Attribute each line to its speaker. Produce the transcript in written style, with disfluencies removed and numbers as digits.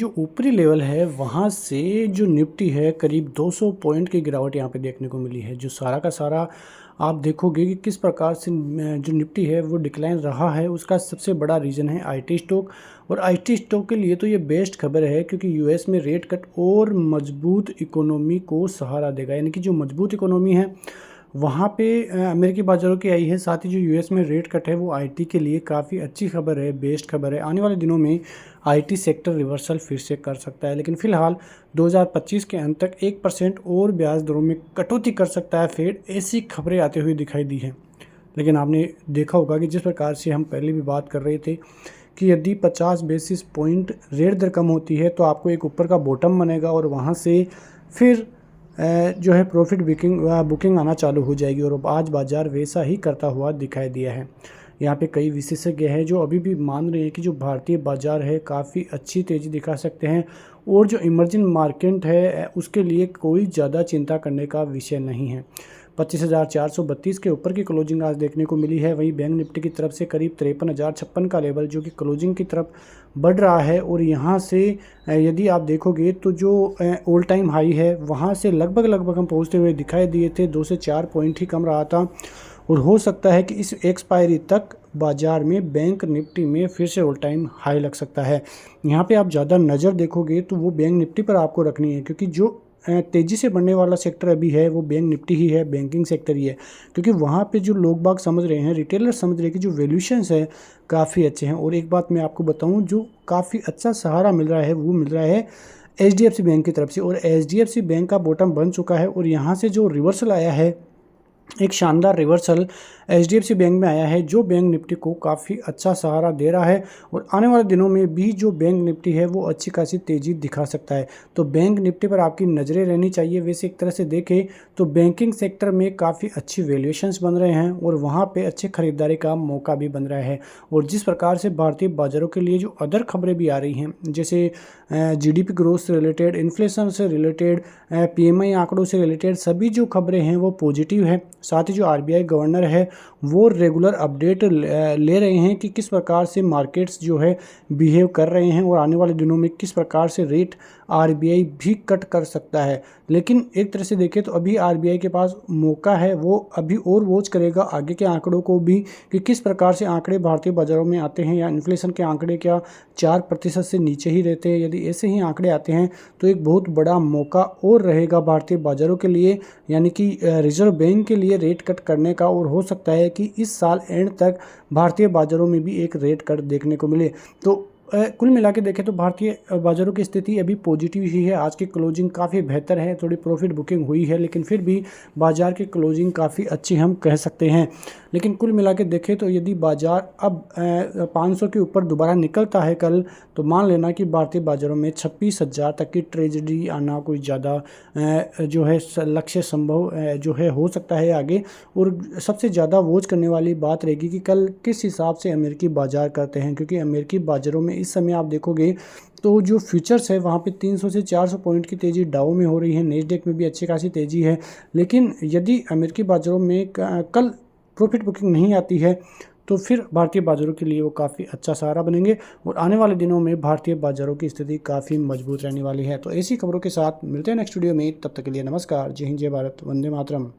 Speaker 1: जो ऊपरी लेवल है वहाँ से जो निफ्टी है करीब 200 पॉइंट की गिरावट यहाँ पे देखने को मिली है। जो सारा का सारा आप देखोगे कि किस प्रकार से जो निफ्टी है वो डिक्लाइन रहा है, उसका सबसे बड़ा रीज़न है आईटी स्टॉक। और आईटी स्टॉक के लिए तो ये बेस्ट खबर है क्योंकि यूएस में रेट कट और मजबूत इकोनॉमी को सहारा देगा। यानी कि जो मजबूत इकोनॉमी है वहाँ पे अमेरिकी बाज़ारों की आई है। साथ ही जो यूएस में रेट कट है वो आईटी के लिए काफ़ी अच्छी खबर है, बेस्ट खबर है। आने वाले दिनों में आईटी सेक्टर रिवर्सल फिर से कर सकता है, लेकिन फ़िलहाल 2025 के अंत तक 1% और ब्याज दरों में कटौती कर सकता है फेड, ऐसी खबरें आते हुए दिखाई दी हैं। लेकिन आपने देखा होगा कि जिस प्रकार से हम पहले भी बात कर रहे थे कि यदि 50 बेसिस पॉइंट रेट दर कम होती है तो आपको एक ऊपर का बॉटम बनेगा और वहाँ से फिर जो है प्रॉफिट बुकिंग आना चालू हो जाएगी। और आज बाज़ार वैसा ही करता हुआ दिखाई दिया है। यहाँ पे कई विशेषज्ञ हैं जो अभी भी मान रहे हैं कि जो भारतीय बाज़ार है काफ़ी अच्छी तेज़ी दिखा सकते हैं और जो इमर्जिंग मार्केट है उसके लिए कोई ज़्यादा चिंता करने का विषय नहीं है। 25,432 के ऊपर की क्लोजिंग आज देखने को मिली है। वहीं बैंक निफ्टी की तरफ से करीब 53,056 का लेवल जो कि क्लोजिंग की तरफ बढ़ रहा है। और यहाँ से यदि आप देखोगे तो जो ऑल टाइम हाई है वहाँ से लगभग हम पहुँचते हुए दिखाई दिए थे। 2 से 4 पॉइंट ही कम रहा था और हो सकता है कि इस एक्सपायरी तक बाज़ार में बैंक निफ्टी में फिर से ऑल टाइम हाई लग सकता है। यहाँ पे आप ज़्यादा नज़र देखोगे तो वो बैंक निफ्टी पर आपको रखनी है क्योंकि जो तेज़ी से बढ़ने वाला सेक्टर अभी है वो बैंक निफ्टी ही है, बैंकिंग सेक्टर ही है। क्योंकि वहाँ पे जो लोग बाग समझ रहे हैं, रिटेलर समझ रहे हैं कि जो वैल्यूएशंस है काफ़ी अच्छे हैं। और एक बात मैं आपको बताऊँ, जो काफ़ी अच्छा सहारा मिल रहा है वो मिल रहा है एचडीएफसी बैंक की तरफ से। और एचडीएफसी बैंक का बॉटम बन चुका है और यहाँ से जो रिवर्सल आया है, एक शानदार रिवर्सल एचडीएफसी बैंक में आया है जो बैंक निफ्टी को काफ़ी अच्छा सहारा दे रहा है। और आने वाले दिनों में भी जो बैंक निफ्टी है वो अच्छी खासी तेज़ी दिखा सकता है। तो बैंक निफ्टी पर आपकी नज़रें रहनी चाहिए। वैसे एक तरह से देखें तो बैंकिंग सेक्टर में काफ़ी अच्छी वैल्यूएशंस बन रहे हैं और वहाँ पे अच्छे खरीदारी का मौका भी बन रहा है। और जिस प्रकार से भारतीय बाज़ारों के लिए जो अदर खबरें भी आ रही हैं, जैसे जीडीपी ग्रोथ से रिलेटेड, इन्फ्लेशन से रिलेटेड, पीएमआई आंकड़ों से रिलेटेड सभी जो खबरें हैं वो पॉजिटिव है। साथ ही जो आरबीआई गवर्नर है वो रेगुलर अपडेट ले रहे हैं कि किस प्रकार से मार्केट्स जो है बिहेव कर रहे हैं और आने वाले दिनों में किस प्रकार से रेट आरबीआई भी कट कर सकता है। लेकिन एक तरह से देखें तो अभी आरबीआई के पास मौका है, वो अभी और वॉच करेगा आगे के आंकड़ों को भी कि किस प्रकार से आंकड़े भारतीय बाज़ारों में आते हैं, या इन्फ्लेशन के आंकड़े क्या 4% से नीचे ही रहते हैं। यदि ऐसे ही आंकड़े आते हैं तो एक बहुत बड़ा मौका और रहेगा भारतीय बाज़ारों के लिए, यानी कि रिजर्व बैंक के लिए रेट कट करने का। और हो सकता है कि इस साल एंड तक भारतीय बाज़ारों में भी एक रेट कट देखने को मिले। तो कुल मिला के देखें तो भारतीय बाज़ारों की स्थिति अभी पॉजिटिव ही है। आज की क्लोजिंग काफ़ी बेहतर है, थोड़ी प्रॉफिट बुकिंग हुई है, लेकिन फिर भी बाज़ार की क्लोजिंग काफ़ी अच्छी हम कह सकते हैं। लेकिन कुल मिला के देखें तो यदि बाज़ार अब 500 के ऊपर दोबारा निकलता है कल, तो मान लेना कि भारतीय बाज़ारों में 26,000 तक की ट्रेजडी आना कोई ज़्यादा जो है लक्ष्य संभव जो है हो सकता है आगे। और सबसे ज़्यादा वॉच करने वाली बात रहेगी कि कल किस हिसाब से अमेरिकी बाज़ार करते हैं, क्योंकि अमेरिकी बाज़ारों में इस समय आप देखोगे तो जो फ्यूचर्स है वहाँ पे 300 से 400 पॉइंट की तेज़ी डाउ में हो रही है। नेस्डैक में भी अच्छी खासी तेज़ी है। लेकिन यदि अमेरिकी बाज़ारों में कल प्रॉफिट बुकिंग नहीं आती है तो फिर भारतीय बाज़ारों के लिए वो काफ़ी अच्छा सहारा बनेंगे और आने वाले दिनों में भारतीय बाज़ारों की स्थिति काफ़ी मजबूत रहने वाली है। तो ऐसी खबरों के साथ मिलते हैं नेक्स्ट वीडियो में। तब तक के लिए नमस्कार, जय हिंद, जय भारत, वंदे मातरम।